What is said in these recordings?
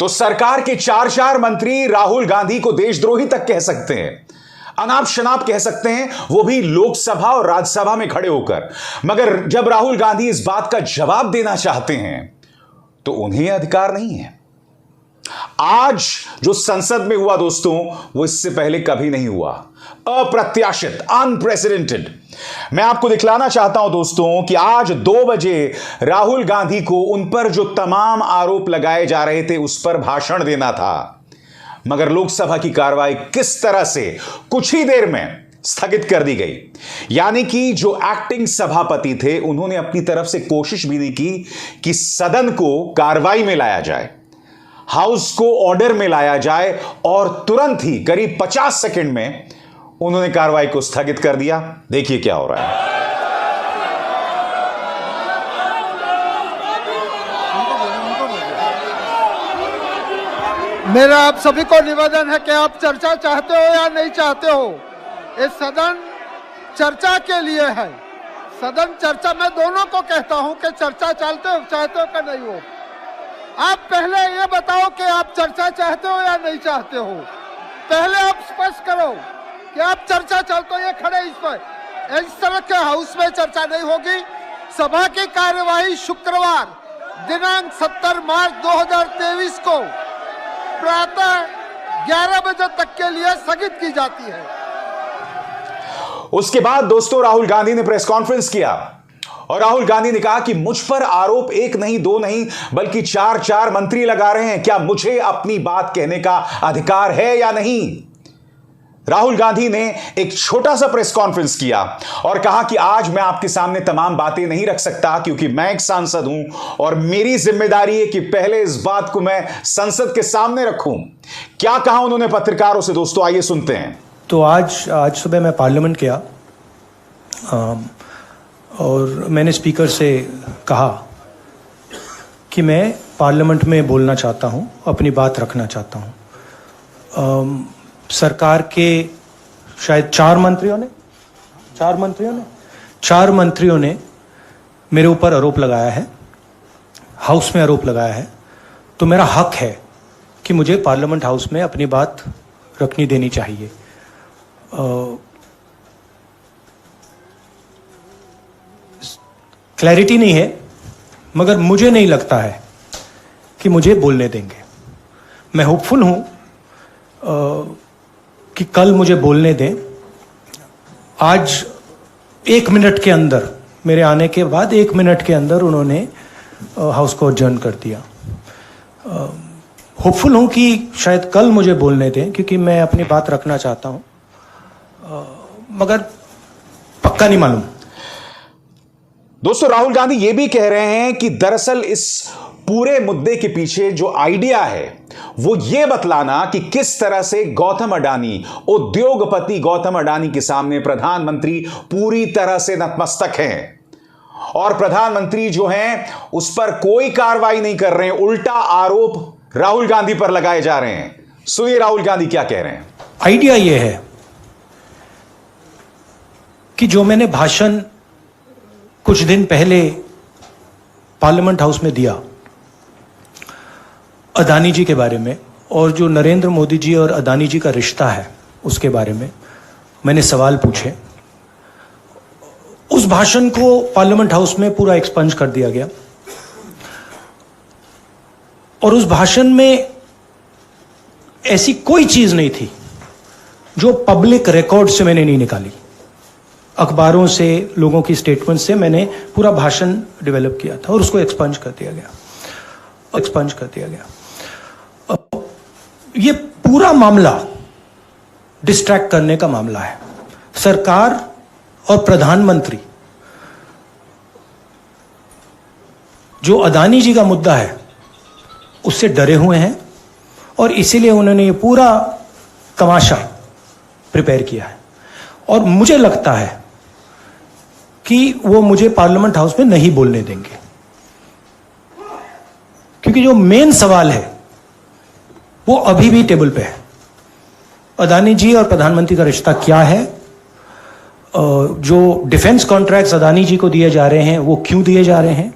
तो सरकार के चार मंत्री राहुल गांधी को देशद्रोही तक कह सकते हैं, अनाप शनाप कह सकते हैं, वो भी लोकसभा और राज्यसभा में खड़े होकर। मगर जब राहुल गांधी इस बात का जवाब देना चाहते हैं तो उन्हें अधिकार नहीं है। आज जो संसद में हुआ दोस्तों, वो इससे पहले कभी नहीं हुआ। अप्रत्याशित, अनप्रेसिडेंटेड। मैं आपको दिखलाना चाहता हूं दोस्तों कि आज 2 बजे राहुल गांधी को उन पर जो तमाम आरोप लगाए जा रहे थे उस पर भाषण देना था, मगर लोकसभा की कार्रवाई किस तरह से कुछ ही देर में स्थगित कर दी गई। यानी कि जो एक्टिंग सभापति थे उन्होंने अपनी तरफ से कोशिश भी नहीं की कि सदन को कार्रवाई में लाया जाए, हाउस को ऑर्डर में लाया जाए, और तुरंत ही करीब 50 सेकंड में उन्होंने कार्रवाई को स्थगित कर दिया। देखिए क्या हो रहा है। मेरा आप सभी को निवेदन है कि आप चर्चा चाहते हो या नहीं चाहते हो। ये सदन चर्चा के लिए है। सदन चर्चा, मैं दोनों को कहता हूं कि चर्चा चाहते हो कि नहीं हो। आप पहले ये बताओ कि आप चर्चा चाहते हो या नहीं चाहते हो। पहले आप स्पष्ट करो कि आप चर्चा चाहते हो। ये खड़े इस पर, इस तरह के हाउस में चर्चा नहीं होगी। सभा की कार्यवाही शुक्रवार दिनांक 17 मार्च 2023 को प्रातः 11 बजे तक के लिए स्थगित की जाती है। उसके बाद दोस्तों राहुल गांधी ने प्रेस कॉन्फ्रेंस किया और राहुल गांधी ने कहा कि मुझ पर आरोप 1 नहीं 2 नहीं बल्कि 4 मंत्री लगा रहे हैं। क्या मुझे अपनी बात कहने का अधिकार है या नहीं? राहुल गांधी ने एक छोटा सा प्रेस कॉन्फ्रेंस किया और कहा कि आज मैं आपके सामने तमाम बातें नहीं रख सकता क्योंकि मैं एक सांसद हूं और मेरी जिम्मेदारी है कि पहले इस बात को मैं संसद के सामने रखूं। क्या कहा उन्होंने पत्रकारों से दोस्तों, आइए सुनते हैं। तो आज सुबह मैं पार्लियामेंट गया और मैंने स्पीकर से कहा कि मैं पार्लियामेंट में बोलना चाहता हूं, अपनी बात रखना चाहता हूं। सरकार के शायद 4 मंत्रियों ने मेरे ऊपर आरोप लगाया है, हाउस में आरोप लगाया है। तो मेरा हक है कि मुझे पार्लियामेंट हाउस में अपनी बात रखनी देनी चाहिए। क्लैरिटी नहीं है, मगर मुझे नहीं लगता है कि मुझे बोलने देंगे। मैं होपफुल हूं कि कल मुझे बोलने दें। आज 1 मिनट के अंदर, मेरे आने के बाद 1 मिनट के अंदर उन्होंने हाउस को अडजर्न कर दिया। होपफुल हूं कि शायद कल मुझे बोलने दें क्योंकि मैं अपनी बात रखना चाहता हूं, मगर पक्का नहीं मालूम। दोस्तों राहुल गांधी यह भी कह रहे हैं कि दरअसल इस पूरे मुद्दे के पीछे जो आइडिया है वो ये बतलाना कि किस तरह से गौतम अडानी, उद्योगपति गौतम अडानी के सामने प्रधानमंत्री पूरी तरह से नतमस्तक हैं और प्रधानमंत्री जो हैं उस पर कोई कार्रवाई नहीं कर रहे हैं, उल्टा आरोप राहुल गांधी पर लगाए जा रहे हैं। सुनिए राहुल गांधी क्या कह रहे हैं। आइडिया यह है कि जो मैंने भाषण कुछ दिन पहले पार्लियामेंट हाउस में दिया अदानी जी के बारे में, और जो नरेंद्र मोदी जी और अदानी जी का रिश्ता है उसके बारे में मैंने सवाल पूछे। उस भाषण को पार्लियामेंट हाउस में पूरा एक्सपंज कर दिया गया और उस भाषण में ऐसी कोई चीज नहीं थी जो पब्लिक रिकॉर्ड से मैंने नहीं निकाली। अखबारों से, लोगों की स्टेटमेंट से मैंने पूरा भाषण डेवलप किया था और उसको एक्सपंज कर दिया गया। ये पूरा मामला डिस्ट्रैक्ट करने का मामला है। सरकार और प्रधानमंत्री जो अदानी जी का मुद्दा है उससे डरे हुए हैं और इसीलिए उन्होंने ये पूरा तमाशा प्रिपेयर किया है। और मुझे लगता है कि वो मुझे पार्लियामेंट हाउस में नहीं बोलने देंगे क्योंकि जो मेन सवाल है वो अभी भी टेबल पे है। अदानी जी और प्रधानमंत्री का रिश्ता क्या है, जो डिफेंस कॉन्ट्रैक्ट्स अदानी जी को दिए जा रहे हैं वो क्यों दिए जा रहे हैं,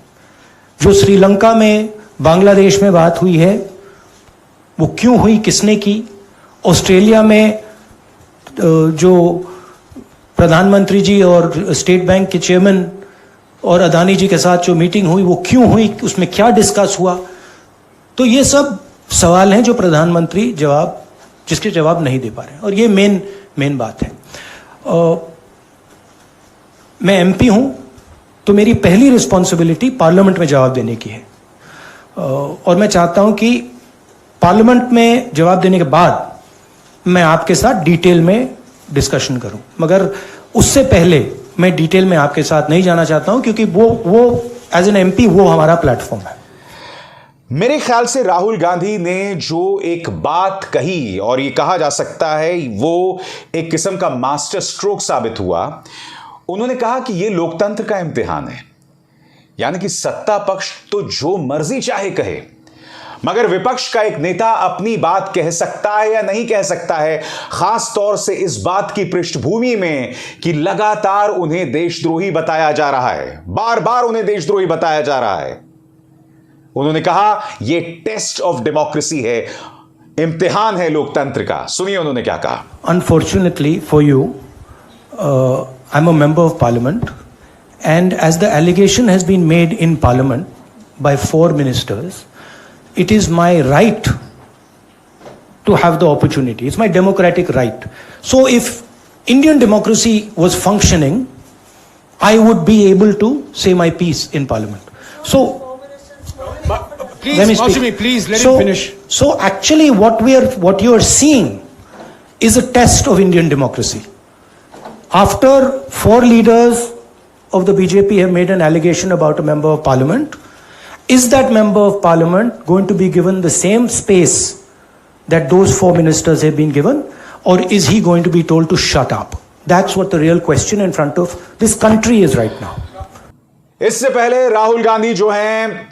जो श्रीलंका में, बांग्लादेश में बात हुई है वो क्यों हुई, किसने की? ऑस्ट्रेलिया में जो प्रधानमंत्री जी और स्टेट बैंक के चेयरमैन और अदानी जी के साथ जो मीटिंग हुई वो क्यों हुई, उसमें क्या डिस्कस हुआ? तो ये सब सवाल हैं जो प्रधानमंत्री जिसके जवाब नहीं दे पा रहे हैं, और ये मेन बात है। मैं एमपी हूं तो मेरी पहली रिस्पॉन्सिबिलिटी पार्लियामेंट में जवाब देने की है, और मैं चाहता हूं कि पार्लियामेंट में जवाब देने के बाद मैं आपके साथ डिटेल में डिस्कशन करूं, मगर उससे पहले मैं डिटेल में आपके साथ नहीं जाना चाहता हूं, क्योंकि वो एज एन एमपी वो हमारा प्लेटफॉर्म है। मेरे ख्याल से राहुल गांधी ने जो एक बात कही, और ये कहा जा सकता है वो एक किस्म का मास्टर स्ट्रोक साबित हुआ। उन्होंने कहा कि ये लोकतंत्र का इम्तिहान है, यानी कि सत्ता पक्ष तो जो मर्जी चाहे कहे, मगर विपक्ष का एक नेता अपनी बात कह सकता है या नहीं कह सकता है, खास तौर से इस बात की पृष्ठभूमि में कि लगातार उन्हें देशद्रोही बताया जा रहा है, बार बार उन्हें देशद्रोही बताया जा रहा है। उन्होंने कहा यह टेस्ट ऑफ डेमोक्रेसी है, इम्तिहान है लोकतंत्र का। सुनिए उन्होंने क्या कहा। Unfortunately for you, I am a member of parliament, and as the allegation has been made in parliament by 4 ministers, it is my right to have the opportunity. It's my democratic right. So if Indian democracy was functioning, I would be able to say my piece in parliament. So please, Maushami, please let him finish. So actually what you are seeing is a test of Indian democracy. After 4 leaders of the BJP have made an allegation about a member of parliament, is that member of parliament going to be given the same space that those 4 ministers have been given, or is he going to be told to shut up? That's what the real question in front of this country is right now. इससे पहले राहुल गांधी जो हैं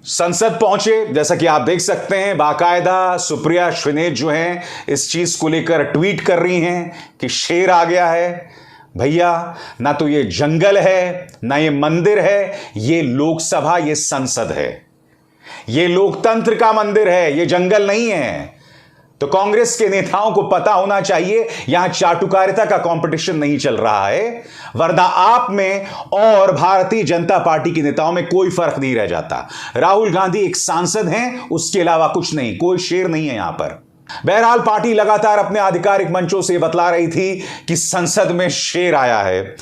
संसद पहुंचे, जैसा कि आप देख सकते हैं, बाकायदा सुप्रिया श्रीनेत जो हैं इस चीज को लेकर ट्वीट कर रही हैं कि शेर आ गया है। भैया, ना तो ये जंगल है, ना ये मंदिर है, ये लोकसभा, ये संसद है, ये लोकतंत्र का मंदिर है, ये जंगल नहीं है। तो कांग्रेस के नेताओं को पता होना चाहिए यहां चाटुकारिता का कंपटीशन नहीं चल रहा है, वरना आप में और भारतीय जनता पार्टी के नेताओं में कोई फर्क नहीं रह जाता। राहुल गांधी एक सांसद हैं, उसके अलावा कुछ नहीं, कोई शेर नहीं है यहां पर। बहरहाल पार्टी लगातार अपने आधिकारिक मंचों से बतला रही थी कि संसद में शेर आया है।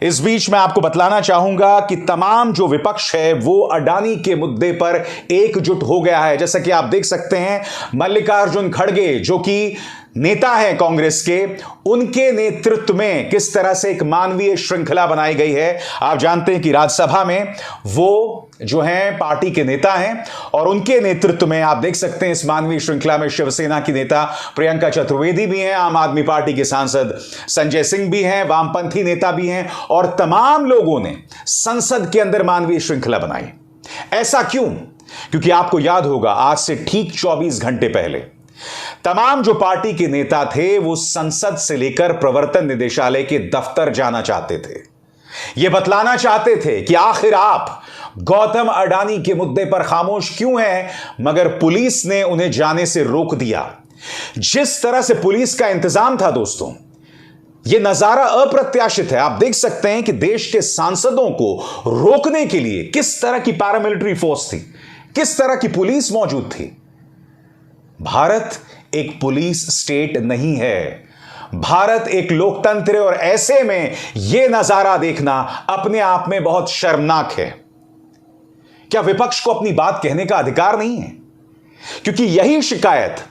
इस बीच मैं आपको बतलाना चाहूंगा कि तमाम जो विपक्ष है वो अडानी के मुद्दे पर एकजुट हो गया है। जैसा कि आप देख सकते हैं, मल्लिकार्जुन खड़गे जो कि नेता हैं कांग्रेस के, उनके नेतृत्व में किस तरह से एक मानवीय श्रृंखला बनाई गई है। आप जानते हैं कि राज्यसभा में वो जो हैं पार्टी के नेता हैं, और उनके नेतृत्व में आप देख सकते हैं इस मानवीय श्रृंखला में शिवसेना की नेता प्रियंका चतुर्वेदी भी हैं, आम आदमी पार्टी के सांसद संजय सिंह भी हैं, वामपंथी नेता भी हैं, और तमाम लोगों ने संसद के अंदर मानवीय श्रृंखला बनाई। ऐसा क्यों? क्योंकि आपको याद होगा आज से ठीक 24 घंटे पहले तमाम जो पार्टी के नेता थे वो संसद से लेकर प्रवर्तन निदेशालय के दफ्तर जाना चाहते थे। ये बतलाना चाहते थे कि आखिर आप गौतम अडानी के मुद्दे पर खामोश क्यों हैं, मगर पुलिस ने उन्हें जाने से रोक दिया। जिस तरह से पुलिस का इंतजाम था दोस्तों, यह नजारा अप्रत्याशित है। आप देख सकते हैं कि देश के सांसदों को रोकने के लिए किस तरह की पैरामिलिट्री फोर्स थी, किस तरह की पुलिस मौजूद थी। भारत एक पुलिस स्टेट नहीं है, भारत एक लोकतंत्र है, और ऐसे में यह नजारा देखना अपने आप में बहुत शर्मनाक है। क्या विपक्ष को अपनी बात कहने का अधिकार नहीं है? क्योंकि यही शिकायत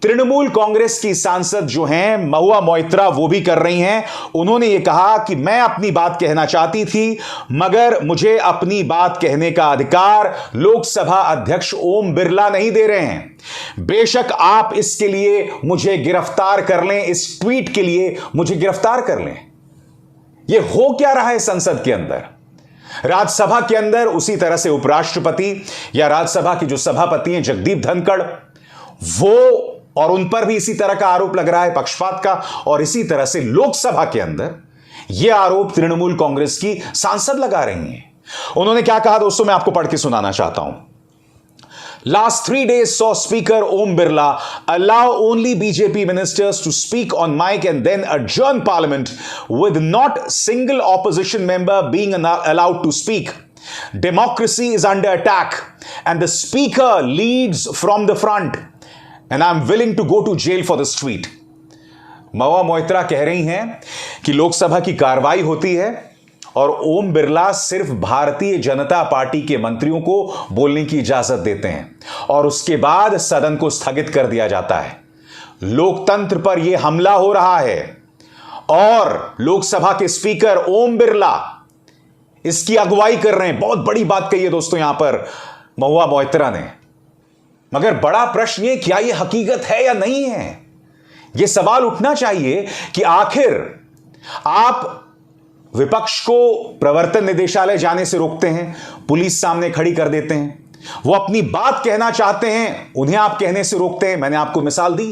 तृणमूल कांग्रेस की सांसद जो हैं महुआ मोइत्रा वो भी कर रही हैं। उन्होंने ये कहा कि मैं अपनी बात कहना चाहती थी, मगर मुझे अपनी बात कहने का अधिकार लोकसभा अध्यक्ष ओम बिरला नहीं दे रहे हैं। बेशक आप इसके लिए मुझे गिरफ्तार कर लें, इस ट्वीट के लिए मुझे गिरफ्तार कर लें। यह हो क्या रहा है संसद के अंदर? राज्यसभा के अंदर उसी तरह से उपराष्ट्रपति या राज्यसभा के जो सभापति हैं जगदीप धनखड़, वो और उन पर भी इसी तरह का आरोप लग रहा है पक्षपात का, और इसी तरह से लोकसभा के अंदर यह आरोप तृणमूल कांग्रेस की सांसद लगा रही हैं। उन्होंने क्या कहा दोस्तों, मैं आपको पढ़ के सुनाना चाहता हूं। Last 3 days saw Speaker Om Birla allow only BJP ministers to speak on mic and then adjourn Parliament with not single opposition member being allowed to speak. Democracy is under attack and the Speaker leads from the front and I'm willing to go to jail for this tweet. Mahua Moitra कह रही हैं कि लोकसभा की कार्रवाई होती है और ओम बिरला सिर्फ भारतीय जनता पार्टी के मंत्रियों को बोलने की इजाजत देते हैं और उसके बाद सदन को स्थगित कर दिया जाता है। लोकतंत्र पर यह हमला हो रहा है और लोकसभा के स्पीकर ओम बिरला इसकी अगुवाई कर रहे हैं। बहुत बड़ी बात कही है दोस्तों यहां पर महुआ मोइत्रा ने। मगर बड़ा प्रश्न यह, क्या यह हकीकत है या नहीं है? यह सवाल उठना चाहिए कि आखिर आप विपक्ष को प्रवर्तन निदेशालय जाने से रोकते हैं, पुलिस सामने खड़ी कर देते हैं, वो अपनी बात कहना चाहते हैं, उन्हें आप कहने से रोकते हैं। मैंने आपको मिसाल दी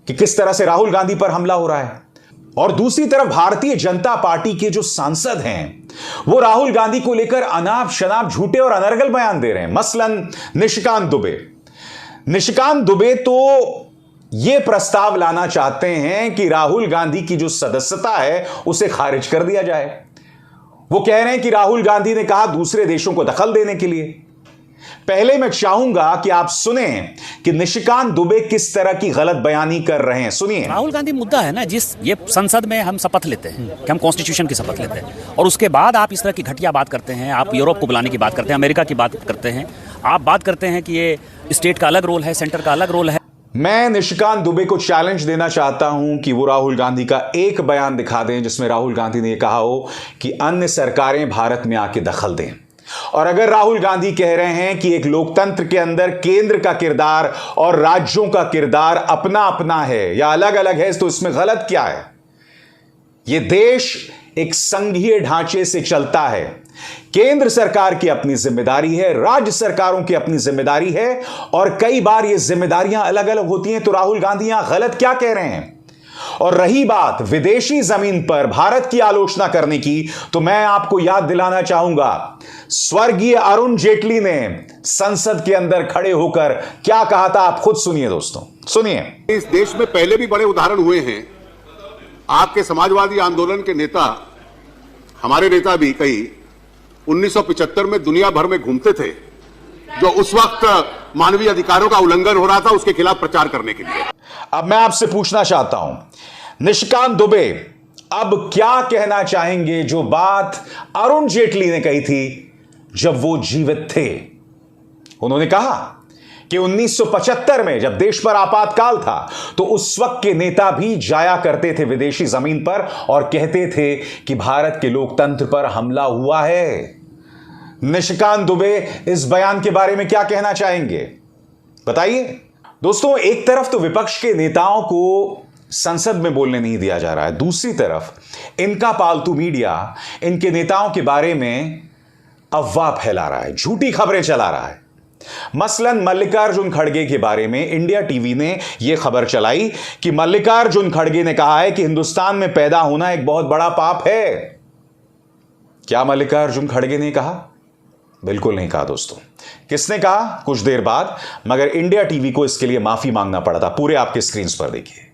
कि किस तरह से राहुल गांधी पर हमला हो रहा है। और दूसरी तरफ भारतीय जनता पार्टी के जो सांसद हैं वो राहुल गांधी को लेकर अनाप शनाप झूठे और अनर्गल बयान दे रहे हैं। मसलन निशिकांत दुबे तो यह प्रस्ताव लाना चाहते हैं कि राहुल गांधी की जो सदस्यता है उसे खारिज कर दिया जाए। वो कह रहे हैं कि राहुल गांधी ने कहा दूसरे देशों को दखल देने के लिए। पहले मैं चाहूंगा कि आप सुने कि निशिकांत दुबे किस तरह की गलत बयानी कर रहे हैं। सुनिए। राहुल गांधी मुद्दा है ना, जिस ये संसद में हम शपथ लेते हैं कि हम कॉन्स्टिट्यूशन की शपथ लेते हैं और उसके बाद आप इस तरह की घटिया बात करते हैं, आप यूरोप को बुलाने की बात करते हैं, अमेरिका की बात करते हैं, आप बात करते हैं कि ये स्टेट का अलग रोल है, सेंटर का अलग रोल है। मैं निशिकांत दुबे को चैलेंज देना चाहता हूं कि वो राहुल गांधी का एक बयान दिखा दें जिसमें राहुल गांधी ने कहा हो कि अन्य सरकारें भारत में आके दखल दें। और अगर राहुल गांधी कह रहे हैं कि एक लोकतंत्र के अंदर केंद्र का किरदार और राज्यों का किरदार अपना अपना है या अलग अलग है, तो इसमें गलत क्या है? यह देश एक संघीय ढांचे से चलता है। केंद्र सरकार की अपनी जिम्मेदारी है, राज्य सरकारों की अपनी जिम्मेदारी है और कई बार ये जिम्मेदारियां अलग अलग होती हैं। तो राहुल गांधी यहां गलत क्या कह रहे हैं? और रही बात विदेशी जमीन पर भारत की आलोचना करने की, तो मैं आपको याद दिलाना चाहूंगा स्वर्गीय अरुण जेटली ने संसद के अंदर खड़े होकर क्या कहा था। आप खुद सुनिए दोस्तों, सुनिए। इस देश में पहले भी बड़े उदाहरण हुए हैं। आपके समाजवादी आंदोलन के नेता, हमारे नेता भी कई 1975 में दुनिया भर में घूमते थे, जो उस वक्त मानवीय अधिकारों का उल्लंघन हो रहा था उसके खिलाफ प्रचार करने के लिए। अब मैं आपसे पूछना चाहता हूं, निशिकांत दुबे अब क्या कहना चाहेंगे जो बात अरुण जेटली ने कही थी जब वो जीवित थे? उन्होंने कहा कि 1975 में जब देश पर आपातकाल था तो उस वक्त के नेता भी जाया करते थे विदेशी जमीन पर और कहते थे कि भारत के लोकतंत्र पर हमला हुआ है। निशिकांत दुबे इस बयान के बारे में क्या कहना चाहेंगे, बताइए। दोस्तों, एक तरफ तो विपक्ष के नेताओं को संसद में बोलने नहीं दिया जा रहा है, दूसरी तरफ इनका पालतू मीडिया इनके नेताओं के बारे में अफवाह फैला रहा है, झूठी खबरें चला रहा है। मसलन मल्लिकार्जुन खड़गे के बारे में इंडिया टीवी ने यह खबर चलाई कि मल्लिकार्जुन खड़गे ने कहा है कि हिंदुस्तान में पैदा होना एक बहुत बड़ा पाप है। क्या मल्लिकार्जुन खड़गे ने कहा? बिल्कुल नहीं कहा दोस्तों। किसने कहा? कुछ देर बाद, मगर इंडिया टीवी को इसके लिए माफी मांगना पड़ा था। पूरे आपके स्क्रीन पर देखिए,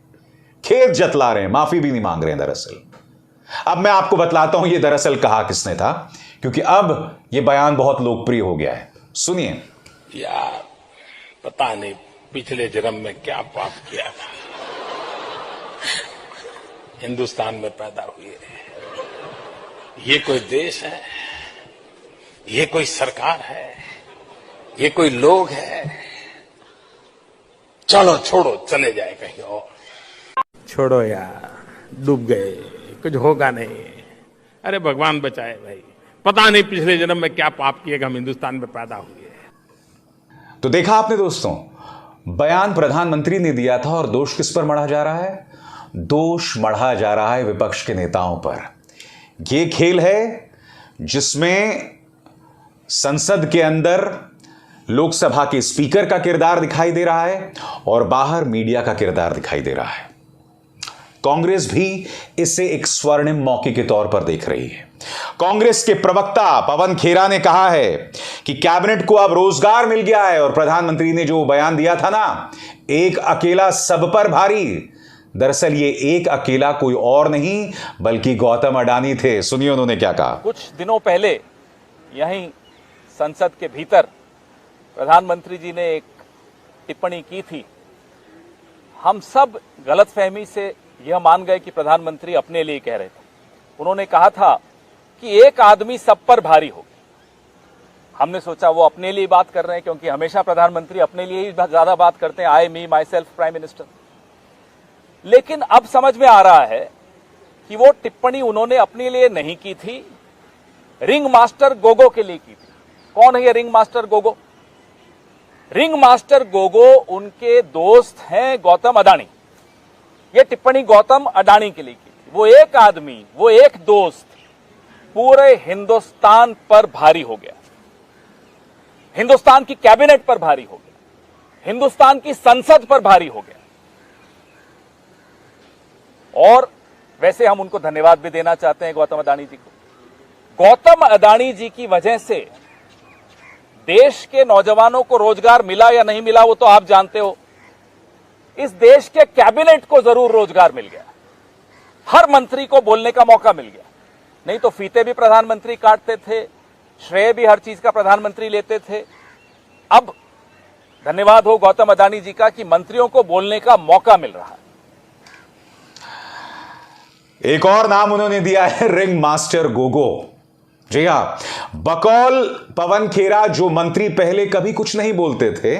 खेद जतला रहे हैं, माफी भी नहीं मांग रहे हैं दरअसल। अब मैं आपको बतलाता हूं यह दरअसल कहा किसने था, क्योंकि अब यह बयान बहुत लोकप्रिय हो गया है। सुनिए। यार, पता नहीं पिछले जन्म में क्या पाप किया था, हिंदुस्तान में पैदा हुए। ये कोई देश है? ये कोई सरकार है? ये कोई लोग है? चलो छोड़ो, चले जाए कहीं और। छोड़ो यार, डूब गए, कुछ होगा नहीं। अरे भगवान बचाए भाई, पता नहीं पिछले जन्म में क्या पाप किए कि हम हिंदुस्तान में पैदा हुए। तो देखा आपने दोस्तों, बयान प्रधानमंत्री ने दिया था और दोष किस पर मढ़ा जा रहा है? दोष मढ़ा जा रहा है विपक्ष के नेताओं पर। यह खेल है जिसमें संसद के अंदर लोकसभा के स्पीकर का किरदार दिखाई दे रहा है और बाहर मीडिया का किरदार दिखाई दे रहा है। कांग्रेस भी इसे एक स्वर्णिम मौके के तौर पर देख रही है। कांग्रेस के प्रवक्ता पवन खेरा ने कहा है कि कैबिनेट को अब रोजगार मिल गया है और प्रधानमंत्री ने जो बयान दिया था ना, एक अकेला सब पर भारी, दरअसल ये एक अकेला कोई और नहीं बल्कि गौतम अडानी थे। सुनिए उन्होंने क्या कहा। कुछ दिनों पहले यहीं संसद के भीतर प्रधानमंत्री जी ने एक टिप्पणी की थी। हम सब गलतफहमी से यह मान गए कि प्रधानमंत्री अपने लिए कह रहे थे। उन्होंने कहा था कि एक आदमी सब पर भारी हो। हमने सोचा वो अपने लिए बात कर रहे हैं, क्योंकि हमेशा प्रधानमंत्री अपने लिए ही ज्यादा बात करते हैं, आई मी माई सेल्फ प्राइम मिनिस्टर। लेकिन अब समझ में आ रहा है कि वो टिप्पणी उन्होंने अपने लिए नहीं की थी, रिंग मास्टर गोगो के लिए की थी। कौन है ये ring master Gogo? Ring master Gogo उनके दोस्त हैं गौतम अडानी। ये टिप्पणी गौतम अडानी के लिए की थी। वो एक आदमी, वो एक दोस्त पूरे हिंदुस्तान पर भारी हो गया, हिंदुस्तान की कैबिनेट पर भारी हो गया, हिंदुस्तान की संसद पर भारी हो गया। और वैसे हम उनको धन्यवाद भी देना चाहते हैं गौतम अडानी जी को। गौतम अडानी जी की वजह से देश के नौजवानों को रोजगार मिला या नहीं मिला वो तो आप जानते हो। इस देश के कैबिनेट को जरूर रोजगार मिल गया, हर मंत्री को बोलने का मौका मिल गया। नहीं तो फीते भी प्रधानमंत्री काटते थे, श्रेय भी हर चीज का प्रधानमंत्री लेते थे। अब धन्यवाद हो गौतम अडानी जी का कि मंत्रियों को बोलने का मौका मिल रहा है। एक और नाम उन्होंने दिया है, रिंग मास्टर गोगो। जी हां, बकौल पवन खेरा जो मंत्री पहले कभी कुछ नहीं बोलते थे,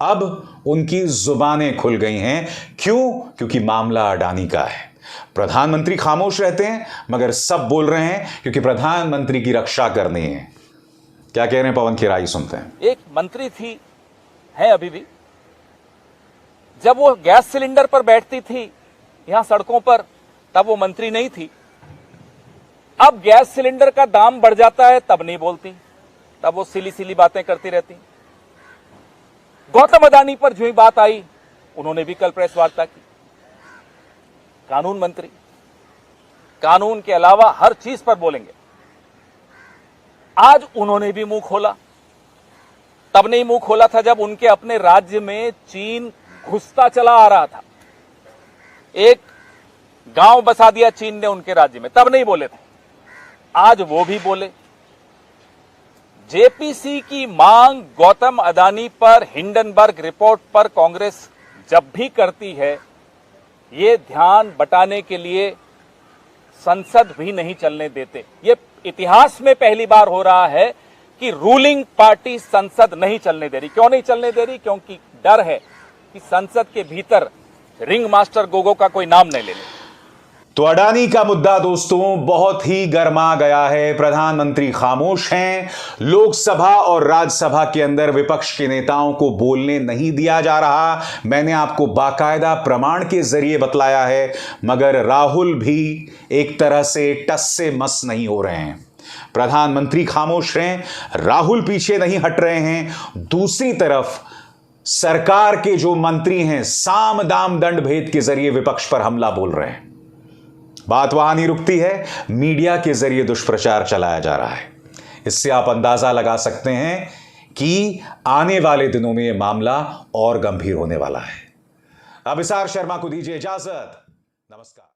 अब उनकी जुबानें खुल गई हैं। क्यों? क्योंकि मामला अडानी का है। प्रधानमंत्री खामोश रहते हैं मगर सब बोल रहे हैं क्योंकि प्रधानमंत्री की रक्षा करनी है। क्या कह रहे हैं पवन खेरा, ही सुनते हैं। एक मंत्री थी, है अभी भी, जब वो गैस सिलेंडर पर बैठती थी यहां सड़कों पर, तब वो मंत्री नहीं थी। अब गैस सिलेंडर का दाम बढ़ जाता है तब नहीं बोलती, तब वो सिली सिली बातें करती रहती। गौतम अडानी पर जो ही बात आई उन्होंने भी कल प्रेस वार्ता की। कानून मंत्री, कानून के अलावा हर चीज पर बोलेंगे। आज उन्होंने भी मुंह खोला। तब नहीं मुंह खोला था जब उनके अपने राज्य में चीन घुसता चला आ रहा था। एक गांव बसा दिया चीन ने उनके राज्य में, तब नहीं बोले थे। आज वो भी बोले। जेपीसी की मांग गौतम अडानी पर, हिंडनबर्ग रिपोर्ट पर कांग्रेस जब भी करती है, ये ध्यान बटाने के लिए संसद भी नहीं चलने देते। ये इतिहास में पहली बार हो रहा है कि रूलिंग पार्टी संसद नहीं चलने दे रही। क्यों नहीं चलने दे रही? क्योंकि डर है कि संसद के भीतर रिंग मास्टर गोगो का कोई नाम नहीं ले ले। तो अडानी का मुद्दा दोस्तों बहुत ही गर्मा गया है। प्रधानमंत्री खामोश हैं। लोकसभा और राज्यसभा के अंदर विपक्ष के नेताओं को बोलने नहीं दिया जा रहा। मैंने आपको बाकायदा प्रमाण के जरिए बतलाया है, मगर राहुल भी एक तरह से टस से मस नहीं हो रहे हैं। प्रधानमंत्री खामोश हैं, राहुल पीछे नहीं हट रहे हैं। दूसरी तरफ सरकार के जो मंत्री हैं साम दाम दंड भेद के जरिए विपक्ष पर हमला बोल रहे हैं। बात वहां नहीं रुकती है, मीडिया के जरिए दुष्प्रचार चलाया जा रहा है। इससे आप अंदाजा लगा सकते हैं कि आने वाले दिनों में यह मामला और गंभीर होने वाला है। अब इसार शर्मा को दीजिए इजाजत। नमस्कार।